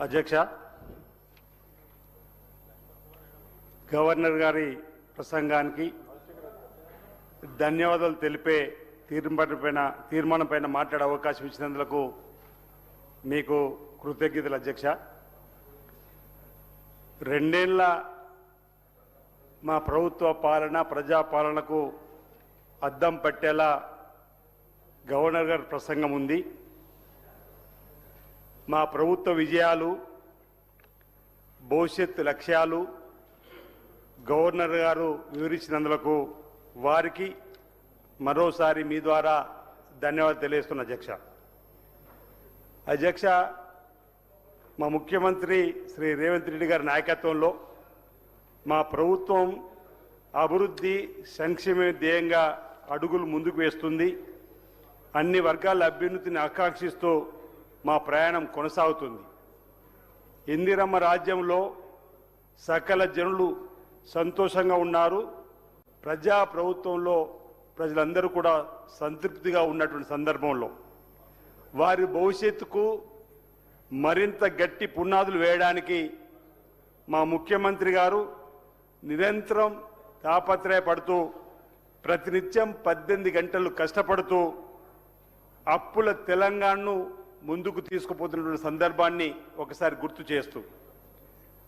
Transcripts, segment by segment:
అధ్యక్ష, గవర్నర్ గారి ప్రసంగానికి ధన్యవాదాలు తెలిపే తీర్మానం పైన మాట్లాడే అవకాశం ఇచ్చినందుకు మీకు కృతజ్ఞతలు అధ్యక్ష. రెండేళ్ల మా ప్రభుత్వ పాలన ప్రజాపాలనకు అద్దం పట్టేలా గవర్నర్ గారి ప్రసంగం ఉంది. మా ప్రభుత్వ విజయాలు, భవిష్యత్తు లక్ష్యాలు గవర్నర్ గారు వివరించినందుకు వారికి మరోసారి మీ ద్వారా ధన్యవాదాలు తెలియజేస్తున్న అధ్యక్ష. అధ్యక్ష, మా ముఖ్యమంత్రి శ్రీ రేవంత్ రెడ్డి గారి నాయకత్వంలో మా ప్రభుత్వం అభివృద్ధి సంక్షేమ ధ్యేయంగా అడుగులు ముందుకు వేస్తుంది. అన్ని వర్గాల అభ్యున్నతిని ఆకాంక్షిస్తూ మా ప్రయాణం కొనసాగుతుంది. ఇందిరమ్మ రాజ్యంలో సకల జనులు సంతోషంగా ఉన్నారు. ప్రజా ప్రభుత్వంలో ప్రజలందరూ కూడా సంతృప్తిగా ఉన్నటువంటి సందర్భంలో వారి భవిష్యత్తుకు మరింత గట్టి పునాదులు వేయడానికి మా ముఖ్యమంత్రి గారు నిరంతరం తాపత్రయపడుతూ ప్రతినిత్యం 18 గంటలు కష్టపడుతూ అప్పుల తెలంగాణను ముందుకు తీసుకుపోతున్నటువంటి సందర్భాన్ని ఒకసారి గుర్తు చేస్తూ,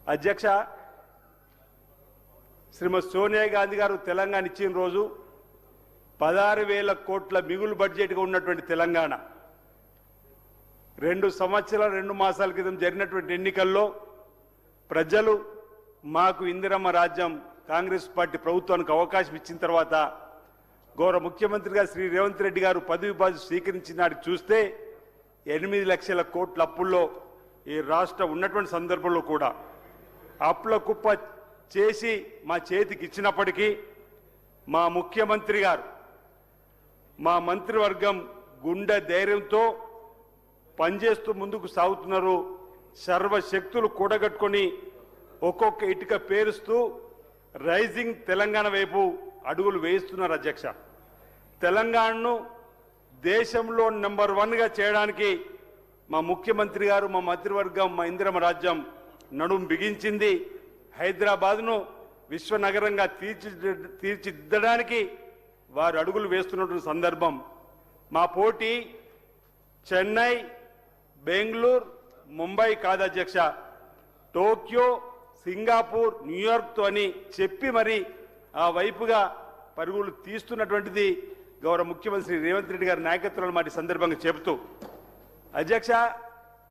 అధ్యక్ష, శ్రీమతి సోనియా గాంధీ గారు తెలంగాణ ఇచ్చిన రోజు 16,000 కోట్ల మిగులు బడ్జెట్గా ఉన్నటువంటి తెలంగాణ 2 సంవత్సరాల 2 మాసాల క్రితం జరిగినటువంటి ఎన్నికల్లో ప్రజలు మాకు ఇందిరమ్మ రాజ్యం కాంగ్రెస్ పార్టీ ప్రభుత్వానికి అవకాశం ఇచ్చిన తర్వాత గౌరవ ముఖ్యమంత్రి గారు శ్రీ రేవంత్ రెడ్డి గారు పదవి బాధ్యత స్వీకరించిన నాటికి చూస్తే 8 లక్షల కోట్ల అప్పుల్లో ఈ రాష్ట్రం ఉన్నటువంటి సందర్భంలో కూడా అప్పుల కుప్ప చేసి మా చేతికి ఇచ్చినప్పటికీ మా ముఖ్యమంత్రి గారు, మా మంత్రివర్గం గుండె ధైర్యంతో పనిచేస్తూ ముందుకు సాగుతున్నారు. సర్వశక్తులు కూడగట్టుకొని ఒక్కొక్క ఇటుక పేరుస్తూ రైజింగ్ తెలంగాణ వైపు అడుగులు వేయిస్తున్నారు. అధ్యక్ష, తెలంగాణను దేశంలో నెంబర్ 1గా చేయడానికి మా ముఖ్యమంత్రి గారు, మా మంత్రివర్గం, మా ఇందిరమ్మ రాజ్యం నడుం బిగించింది. హైదరాబాద్ను విశ్వనగరంగా తీర్చిదిద్దడానికి వారు అడుగులు వేస్తున్నటువంటి సందర్భం. మా పోటీ చెన్నై, బెంగళూరు, ముంబై కాదు అధ్యక్ష, టోక్యో, సింగపూర్, న్యూయార్క్తో అని చెప్పి మరి ఆ వైపుగా పరుగులు తీస్తున్నటువంటిది గౌరవ ముఖ్యమంత్రి రేవంత్ రెడ్డి గారి నాయకత్వంలో మరి సందర్భంగా చెబుతూ, అధ్యక్ష,